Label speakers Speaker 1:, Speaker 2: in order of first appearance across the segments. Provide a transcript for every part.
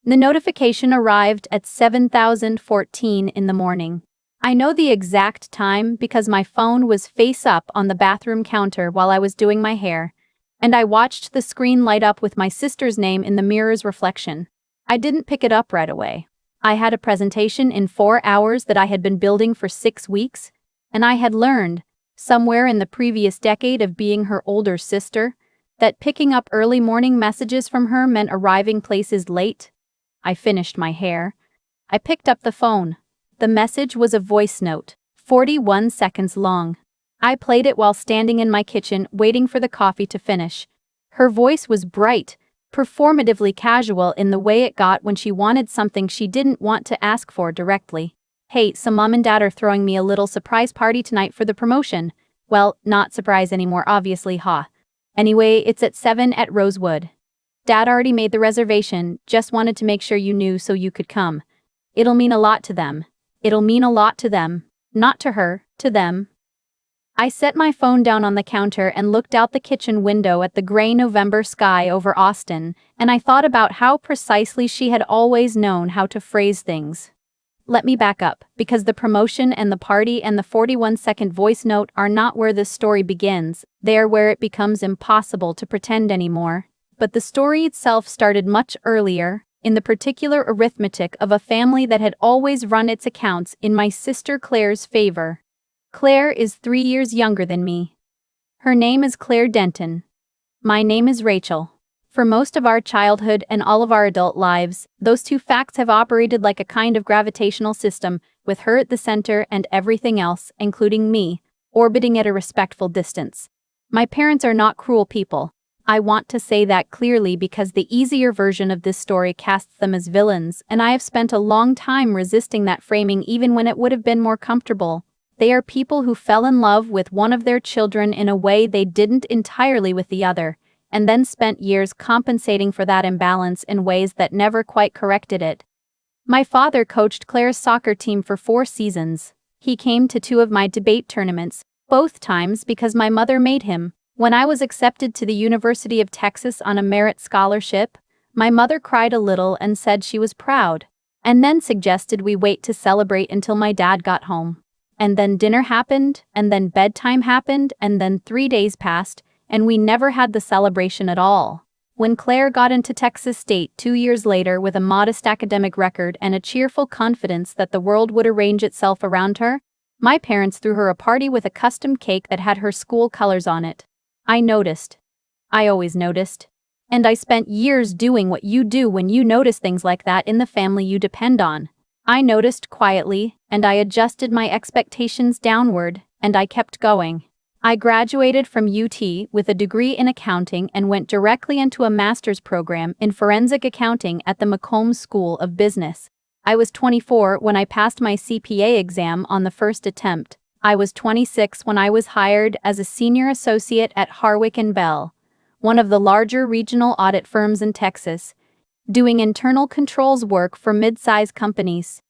Speaker 1: The notification arrived at 7:14 in the morning. I know the exact time because my phone was face up on the bathroom counter while I was doing my hair, and I watched the screen light up with my sister's name in the mirror's reflection. I didn't pick it up right away. I had a presentation in 4 hours that I had been building for 6 weeks, and I had learned, somewhere in the previous decade of being her older sister, that picking up early morning messages from her meant arriving places late. I finished my hair. I picked up the phone. The message was a voice note, 41 seconds long. I played it while standing in my kitchen waiting for the coffee to finish. Her voice was bright, performatively casual in the way it got when she wanted something she didn't want to ask for directly. Hey, so mom and dad are throwing me a little surprise party tonight for the promotion. Well, not surprise anymore, obviously, huh? Anyway, it's at 7 at Rosewood. Dad already made the reservation, just wanted to make sure you knew so you could come. It'll mean a lot to them. It'll mean a lot to them. Not to her, to them. I set my phone down on the counter and looked out the kitchen window at the gray November sky over Austin, and I thought about how precisely she had always known how to phrase things. Let me back up, because the promotion and the party and the 41-second voice note are not where this story begins. They are where it becomes impossible to pretend anymore. But the story itself started much earlier, in the particular arithmetic of a family that had always run its accounts in my sister Claire's favor. Claire is 3 years younger than me. Her name is Claire Denton. My name is Rachel. For most of our childhood and all of our adult lives, those two facts have operated like a kind of gravitational system, with her at the center and everything else, including me, orbiting at a respectful distance. My parents are not cruel people. I want to say that clearly because the easier version of this story casts them as villains, and I have spent a long time resisting that framing even when it would have been more comfortable. They are people who fell in love with one of their children in a way they didn't entirely with the other, and then spent years compensating for that imbalance in ways that never quite corrected it. My father coached Claire's soccer team for 4 seasons. He came to 2 of my debate tournaments, both times because my mother made him. When I was accepted to the University of Texas on a merit scholarship, my mother cried a little and said she was proud, and then suggested we wait to celebrate until my dad got home. And then dinner happened, and then bedtime happened, and then 3 days passed, and we never had the celebration at all. When Claire got into Texas State 2 years later with a modest academic record and a cheerful confidence that the world would arrange itself around her, my parents threw her a party with a custom cake that had her school colors on it. I noticed. I always noticed. And I spent years doing what you do when you notice things like that in the family you depend on. I noticed quietly, and I adjusted my expectations downward, and I kept going. I graduated from UT with a degree in accounting and went directly into a master's program in forensic accounting at the Macomb School of Business. I was 24 when I passed my CPA exam on the first attempt. I was 26 when I was hired as a senior associate at Harwick & Bell, one of the larger regional audit firms in Texas, doing internal controls work for mid-size companies.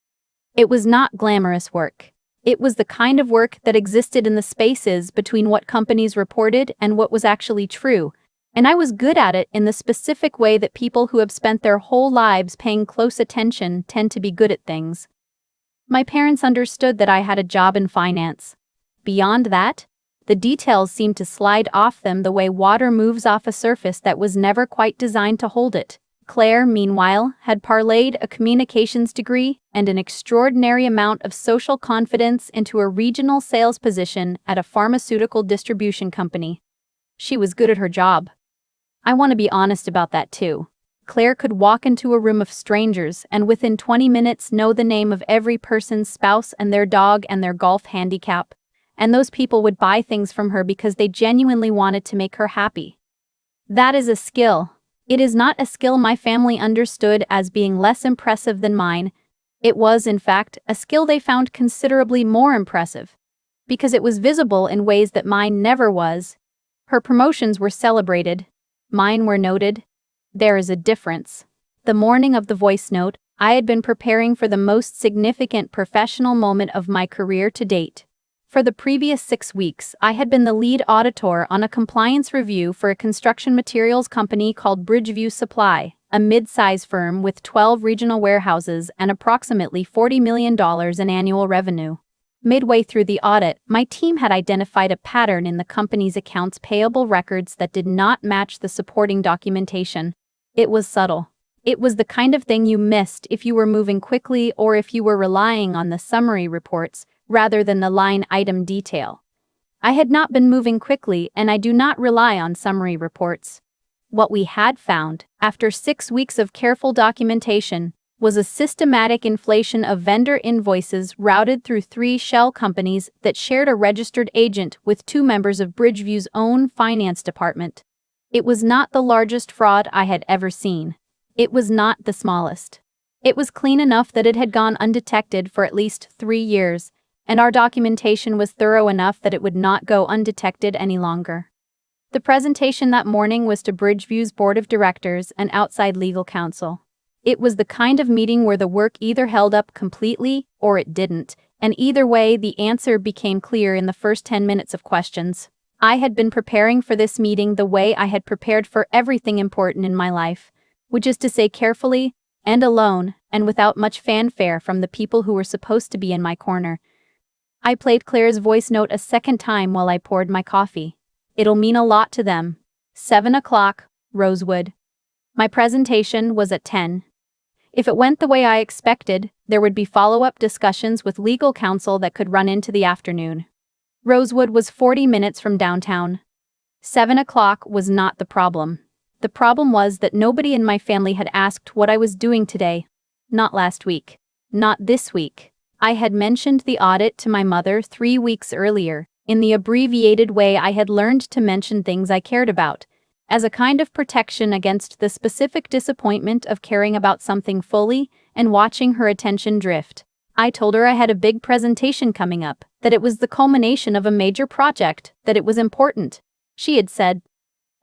Speaker 1: It was not glamorous work. It was the kind of work that existed in the spaces between what companies reported and what was actually true, and I was good at it in the specific way that people who have spent their whole lives paying close attention tend to be good at things. My parents understood that I had a job in finance. Beyond that, the details seemed to slide off them the way water moves off a surface that was never quite designed to hold it. Claire, meanwhile, had parlayed a communications degree and an extraordinary amount of social confidence into a regional sales position at a pharmaceutical distribution company. She was good at her job. I want to be honest about that too. Claire could walk into a room of strangers and within 20 minutes know the name of every person's spouse and their dog and their golf handicap, and those people would buy things from her because they genuinely wanted to make her happy. That is a skill. It is not a skill my family understood as being less impressive than mine. It was, in fact, a skill they found considerably more impressive, because it was visible in ways that mine never was. Her promotions were celebrated. Mine were noted. There is a difference. The morning of the voice note, I had been preparing for the most significant professional moment of my career to date. For the previous 6 weeks, I had been the lead auditor on a compliance review for a construction materials company called Bridgeview Supply, a mid-size firm with 12 regional warehouses and approximately $40 million in annual revenue. Midway through the audit, my team had identified a pattern in the company's accounts payable records that did not match the supporting documentation. It was subtle. It was the kind of thing you missed if you were moving quickly or if you were relying on the summary reports rather than the line item detail. I had not been moving quickly, and I do not rely on summary reports. What we had found, after 6 weeks of careful documentation, was a systematic inflation of vendor invoices routed through 3 shell companies that shared a registered agent with 2 members of Bridgeview's own finance department. It was not the largest fraud I had ever seen. It was not the smallest. It was clean enough that it had gone undetected for at least 3 years, and our documentation was thorough enough that it would not go undetected any longer. The presentation that morning was to Bridgeview's board of directors and outside legal counsel. It was the kind of meeting where the work either held up completely or it didn't, and either way, the answer became clear in the first 10 minutes of questions. I had been preparing for this meeting the way I had prepared for everything important in my life, which is to say carefully and alone and without much fanfare from the people who were supposed to be in my corner. I played Claire's voice note a second time while I poured my coffee. It'll mean a lot to them. 7 o'clock, Rosewood. My presentation was at 10. If it went the way I expected, there would be follow-up discussions with legal counsel that could run into the afternoon. Rosewood was 40 minutes from downtown. 7 o'clock was not the problem. The problem was that nobody in my family had asked what I was doing today. Not last week. Not this week. I had mentioned the audit to my mother 3 weeks earlier, in the abbreviated way I had learned to mention things I cared about, as a kind of protection against the specific disappointment of caring about something fully and watching her attention drift. I told her I had a big presentation coming up, that it was the culmination of a major project, that it was important. She had said,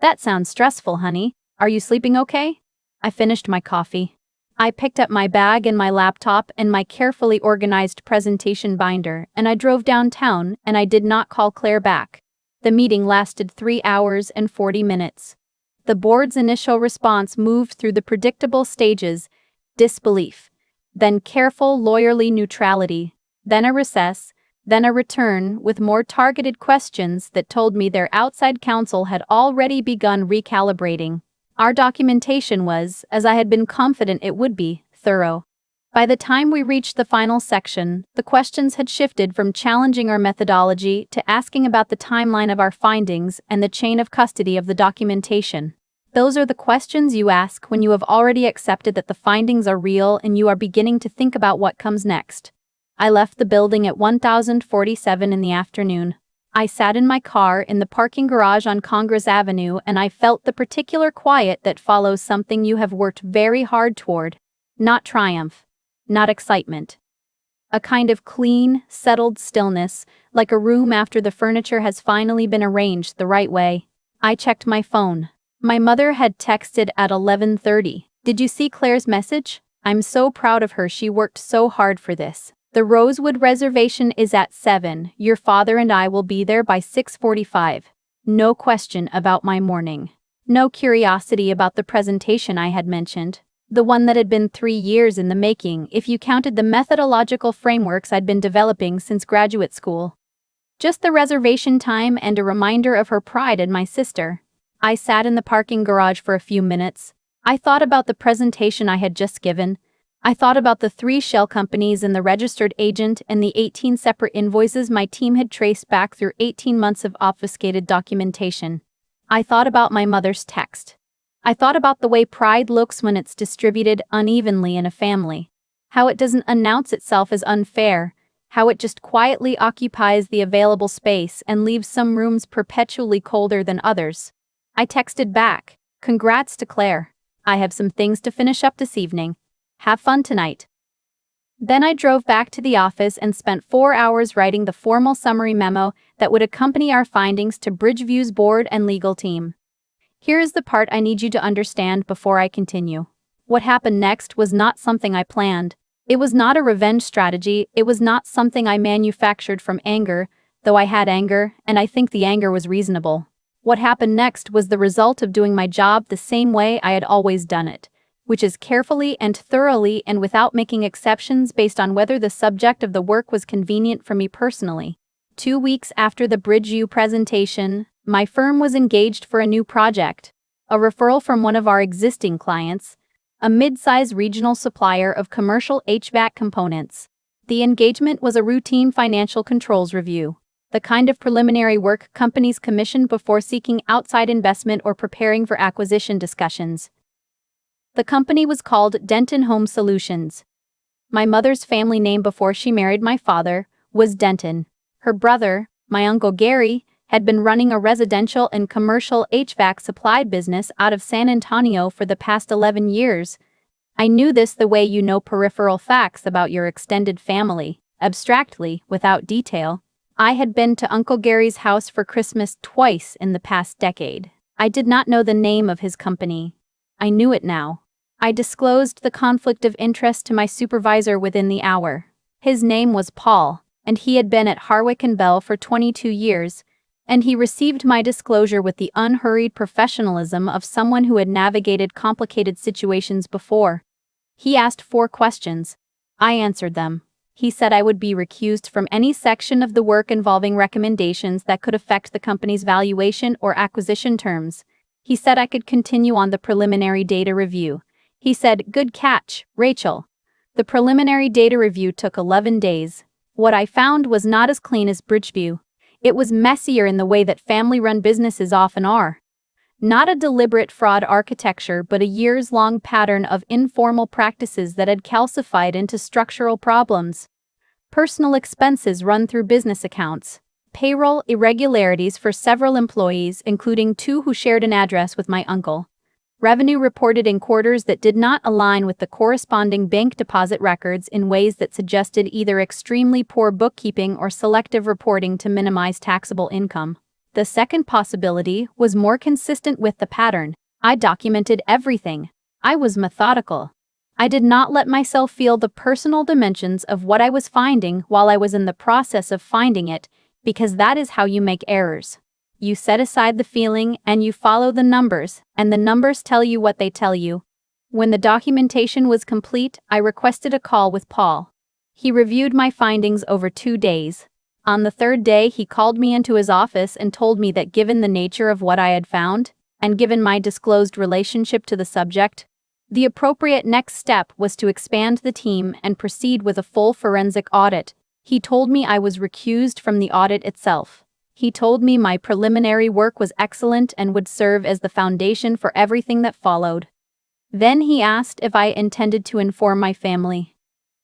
Speaker 1: "That sounds stressful, honey. Are you sleeping okay?" I finished my coffee. I picked up my bag and my laptop and my carefully organized presentation binder, and I drove downtown, and I did not call Claire back. The meeting lasted 3 hours and 40 minutes. The board's initial response moved through the predictable stages: disbelief, then careful lawyerly neutrality, then a recess, then a return with more targeted questions that told me their outside counsel had already begun recalibrating. Our documentation was, as I had been confident it would be, thorough. By the time we reached the final section, the questions had shifted from challenging our methodology to asking about the timeline of our findings and the chain of custody of the documentation. Those are the questions you ask when you have already accepted that the findings are real and you are beginning to think about what comes next. I left the building at 1047 in the afternoon. I sat in my car in the parking garage on Congress Avenue, and I felt the particular quiet that follows something you have worked very hard toward. Not triumph. Not excitement. A kind of clean, settled stillness, like a room after the furniture has finally been arranged the right way. I checked my phone. My mother had texted at 11:30. "Did you see Claire's message? I'm so proud of her, she worked so hard for this. The Rosewood reservation is at 7. Your father and I will be there by 6:45. No question about my morning. No curiosity about the presentation I had mentioned. The one that had been 3 years in the making if you counted the methodological frameworks I'd been developing since graduate school. Just the reservation time and a reminder of her pride in my sister. I sat in the parking garage for a few minutes. I thought about the presentation I had just given. I thought about the 3 shell companies and the registered agent and the 18 separate invoices my team had traced back through 18 months of obfuscated documentation. I thought about my mother's text. I thought about the way pride looks when it's distributed unevenly in a family. How it doesn't announce itself as unfair. How it just quietly occupies the available space and leaves some rooms perpetually colder than others. I texted back, "Congrats to Claire. I have some things to finish up this evening. Have fun tonight." Then I drove back to the office and spent 4 hours writing the formal summary memo that would accompany our findings to Bridgeview's board and legal team. Here is the part I need you to understand before I continue. What happened next was not something I planned. It was not a revenge strategy. It was not something I manufactured from anger, though I had anger, and I think the anger was reasonable. What happened next was the result of doing my job the same way I had always done it, which is carefully and thoroughly and without making exceptions based on whether the subject of the work was convenient for me personally. 2 weeks after the Bridge U presentation, my firm was engaged for a new project, a referral from one of our existing clients, a mid-size regional supplier of commercial HVAC components. The engagement was a routine financial controls review, the kind of preliminary work companies commission before seeking outside investment or preparing for acquisition discussions. The company was called Denton Home Solutions. My mother's family name before she married my father was Denton. Her brother, my uncle Gary, had been running a residential and commercial HVAC supply business out of San Antonio for the past 11 years. I knew this the way you know peripheral facts about your extended family, abstractly, without detail. I had been to Uncle Gary's house for Christmas twice in the past decade. I did not know the name of his company. I knew it now. I disclosed the conflict of interest to my supervisor within the hour. His name was Paul, and he had been at Harwick & Bell for 22 years, and he received my disclosure with the unhurried professionalism of someone who had navigated complicated situations before. He asked 4 questions. I answered them. He said I would be recused from any section of the work involving recommendations that could affect the company's valuation or acquisition terms. He said I could continue on the preliminary data review. He said, "Good catch, Rachel." The preliminary data review took 11 days. What I found was not as clean as Bridgeview. It was messier in the way that family-run businesses often are. Not a deliberate fraud architecture, but a years-long pattern of informal practices that had calcified into structural problems. Personal expenses run through business accounts. Payroll irregularities for several employees, including 2 who shared an address with my uncle. Revenue reported in quarters that did not align with the corresponding bank deposit records in ways that suggested either extremely poor bookkeeping or selective reporting to minimize taxable income. The second possibility was more consistent with the pattern. I documented everything. I was methodical. I did not let myself feel the personal dimensions of what I was finding while I was in the process of finding it, because that is how you make errors. You set aside the feeling and you follow the numbers, and the numbers tell you what they tell you. When the documentation was complete, I requested a call with Paul. He reviewed my findings over 2 days. On the 3rd day, he called me into his office and told me that given the nature of what I had found, and given my disclosed relationship to the subject, the appropriate next step was to expand the team and proceed with a full forensic audit. He told me I was recused from the audit itself. He told me my preliminary work was excellent and would serve as the foundation for everything that followed. Then he asked if I intended to inform my family.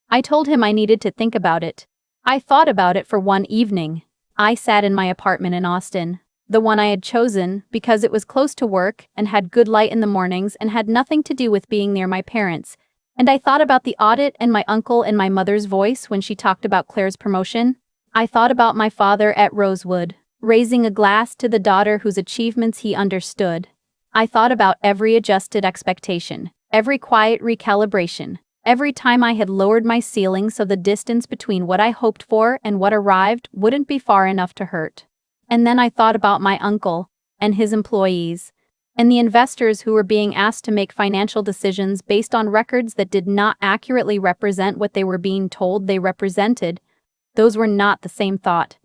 Speaker 1: I told him I needed to think about it. I thought about it for one evening. I sat in my apartment in Austin, the one I had chosen because it was close to work and had good light in the mornings and had nothing to do with being near my parents. And I thought about the audit and my uncle and my mother's voice when she talked about Claire's promotion. I thought about my father at Rosewood, raising a glass to the daughter whose achievements he understood. I thought about every adjusted expectation, every quiet recalibration, every time I had lowered my ceiling so the distance between what I hoped for and what arrived wouldn't be far enough to hurt. And then I thought about my uncle, and his employees, and the investors who were being asked to make financial decisions based on records that did not accurately represent what they were being told they represented. Those were not the same thought.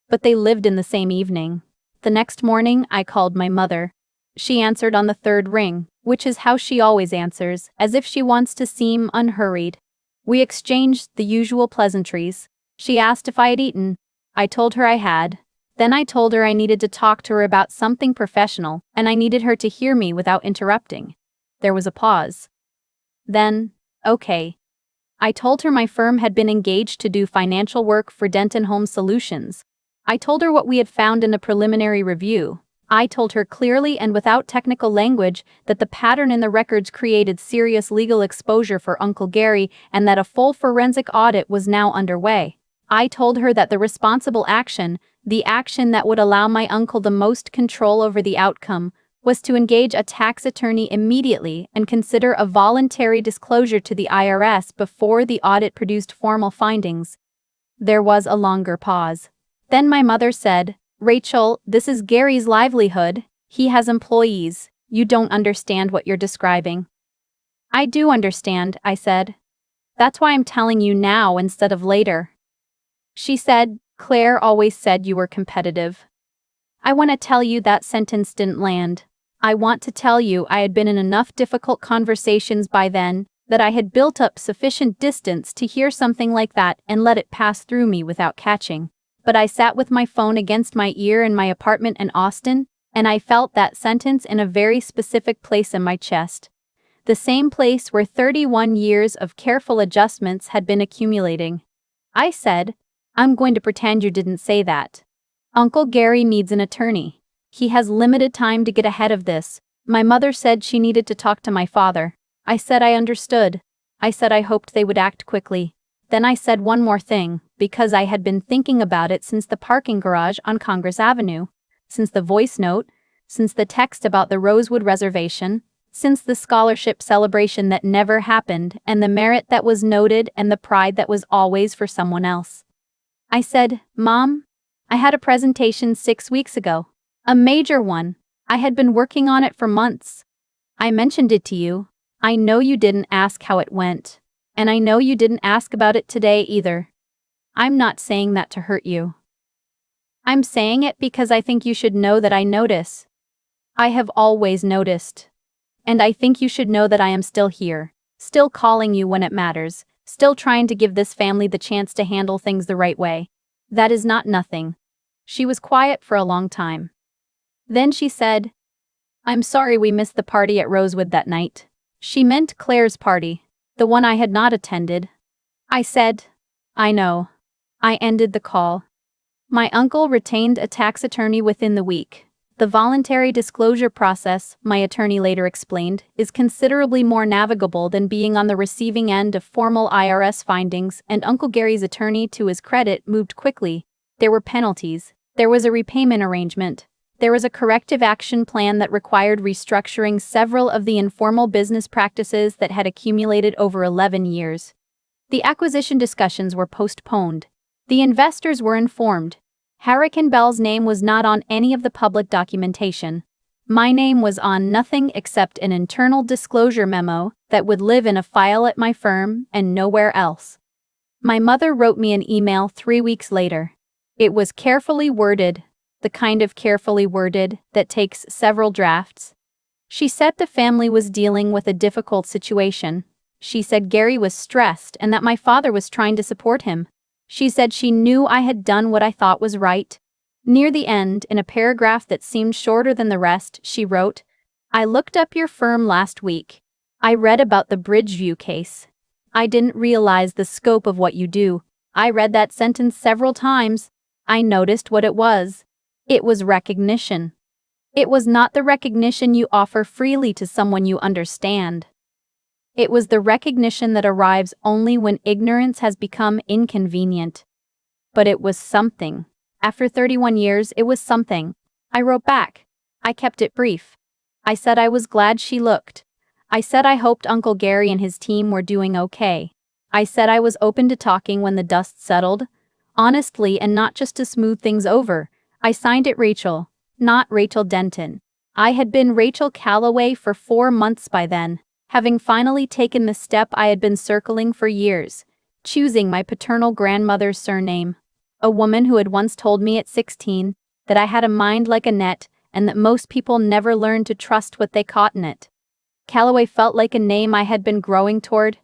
Speaker 1: But they lived in the same evening. The next morning, I called my mother. She answered on the 3rd ring, which is how she always answers, as if she wants to seem unhurried. We exchanged the usual pleasantries. She asked if I had eaten. I told her I had. Then I told her I needed to talk to her about something professional, and I needed her to hear me without interrupting. There was a pause. Then, okay. I told her my firm had been engaged to do financial work for Denton Home Solutions. I told her what we had found in a preliminary review. I told her clearly and without technical language that the pattern in the records created serious legal exposure for Uncle Gary and that a full forensic audit was now underway. I told her that the responsible action, the action that would allow my uncle the most control over the outcome, was to engage a tax attorney immediately and consider a voluntary disclosure to the IRS before the audit produced formal findings. There was a longer pause. Then my mother said, "Rachel, this is Gary's livelihood. He has employees. You don't understand what you're describing." I do understand, I said. That's why I'm telling you now instead of later. She said, Claire always said you were competitive. I want to tell you that sentence didn't land. I want to tell you I had been in enough difficult conversations by then that I had built up sufficient distance to hear something like that and let it pass through me without catching. But I sat with my phone against my ear in my apartment in Austin, and I felt that sentence in a very specific place in my chest. The same place where 31 years of careful adjustments had been accumulating. I said, I'm going to pretend you didn't say that. Uncle Gary needs an attorney. He has limited time to get ahead of this. My mother said she needed to talk to my father. I said I understood. I said I hoped they would act quickly. Then I said one more thing, because I had been thinking about it since the parking garage on Congress Avenue, since the voice note, since the text about the Rosewood Reservation, since the scholarship celebration that never happened and the merit that was noted and the pride that was always for someone else. I said, Mom, I had a presentation 6 weeks ago. A major one. I had been working on it for months. I mentioned it to you. I know you didn't ask how it went. And I know you didn't ask about it today either. I'm not saying that to hurt you. I'm saying it because I think you should know that I notice. I have always noticed. And I think you should know that I am still here, still calling you when it matters, still trying to give this family the chance to handle things the right way. That is not nothing. She was quiet for a long time. Then she said, I'm sorry we missed the party at Rosewood that night. She meant Claire's party, the one I had not attended. I said, I know. I ended the call. My uncle retained a tax attorney within the week. The voluntary disclosure process, my attorney later explained, is considerably more navigable than being on the receiving end of formal IRS findings, and Uncle Gary's attorney, to his credit, moved quickly. There were penalties. There was a repayment arrangement. There was a corrective action plan that required restructuring several of the informal business practices that had accumulated over 11 years. The acquisition discussions were postponed. The investors were informed. Hurricane Bell's name was not on any of the public documentation. My name was on nothing except an internal disclosure memo that would live in a file at my firm and nowhere else. My mother wrote me an email 3 weeks later. It was carefully worded, the kind of carefully worded that takes several drafts. She said the family was dealing with a difficult situation. She said Gary was stressed and that my father was trying to support him. She said she knew I had done what I thought was right. Near the end, in a paragraph that seemed shorter than the rest, she wrote, I looked up your firm last week. I read about the Bridgeview case. I didn't realize the scope of what you do. I read that sentence several times. I noticed what it was. It was recognition. It was not the recognition you offer freely to someone you understand. It was the recognition that arrives only when ignorance has become inconvenient. But it was something. After 31 years, it was something. I wrote back. I kept it brief. I said I was glad she looked. I said I hoped Uncle Gary and his team were doing okay. I said I was open to talking when the dust settled. Honestly, and not just to smooth things over. I signed it Rachel, not Rachel Denton. I had been Rachel Calloway for 4 months by then, having finally taken the step I had been circling for years, choosing my paternal grandmother's surname. A woman who had once told me at 16 that I had a mind like a net and that most people never learned to trust what they caught in it. Calloway felt like a name I had been growing toward.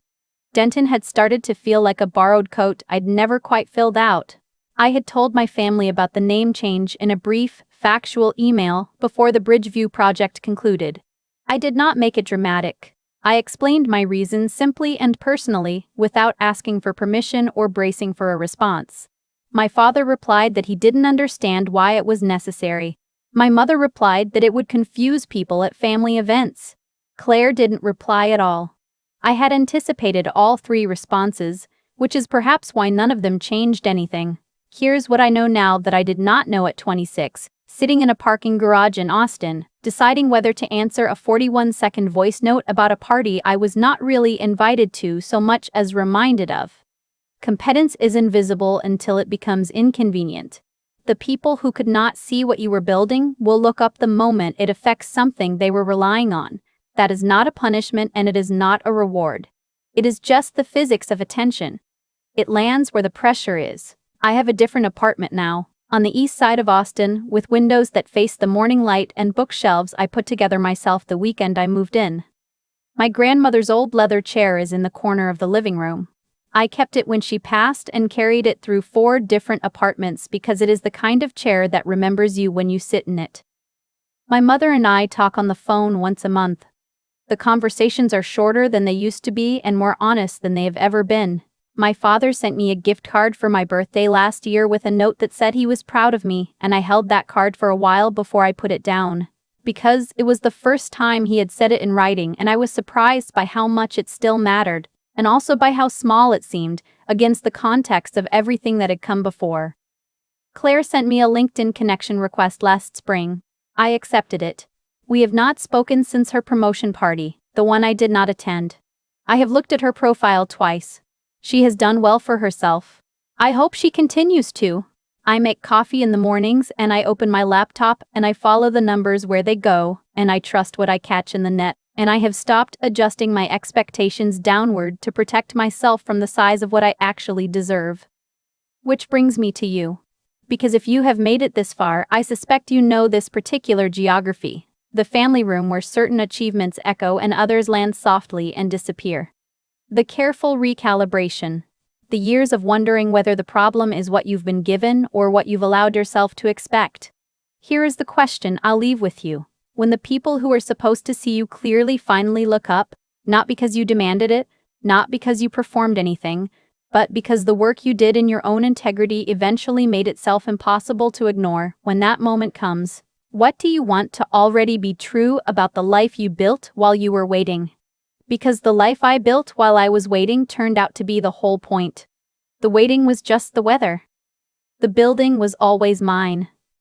Speaker 1: Denton had started to feel like a borrowed coat I'd never quite filled out. I had told my family about the name change in a brief, factual email before the Bridgeview project concluded. I did not make it dramatic. I explained my reasons simply and personally, without asking for permission or bracing for a response. My father replied that he didn't understand why it was necessary. My mother replied that it would confuse people at family events. Claire didn't reply at all. I had anticipated all 3 responses, which is perhaps why none of them changed anything. Here's what I know now that I did not know at 26, sitting in a parking garage in Austin, deciding whether to answer a 41-second voice note about a party I was not really invited to so much as reminded of. Competence is invisible until it becomes inconvenient. The people who could not see what you were building will look up the moment it affects something they were relying on. That is not a punishment and it is not a reward. It is just the physics of attention. It lands where the pressure is. I have a different apartment now, on the east side of Austin, with windows that face the morning light and bookshelves I put together myself the weekend I moved in. My grandmother's old leather chair is in the corner of the living room. I kept it when she passed and carried it through 4 different apartments because it is the kind of chair that remembers you when you sit in it. My mother and I talk on the phone once a month. The conversations are shorter than they used to be and more honest than they have ever been. My father sent me a gift card for my birthday last year with a note that said he was proud of me, and I held that card for a while before I put it down. Because it was the first time he had said it in writing, and I was surprised by how much it still mattered, and also by how small it seemed, against the context of everything that had come before. Claire sent me a LinkedIn connection request last spring. I accepted it. We have not spoken since her promotion party, the one I did not attend. I have looked at her profile twice. She has done well for herself. I hope she continues to. I make coffee in the mornings and I open my laptop and I follow the numbers where they go, and I trust what I catch in the net, and I have stopped adjusting my expectations downward to protect myself from the size of what I actually deserve. Which brings me to you. Because if you have made it this far, I suspect you know this particular geography, the family room where certain achievements echo and others land softly and disappear. The careful recalibration. The years of wondering whether the problem is what you've been given or what you've allowed yourself to expect. Here is the question I'll leave with you. When the people who are supposed to see you clearly finally look up, not because you demanded it, not because you performed anything, but because the work you did in your own integrity eventually made itself impossible to ignore, when that moment comes, what do you want to already be true about the life you built while you were waiting? Because the life I built while I was waiting turned out to be the whole point. The waiting was just the weather. The building was always mine.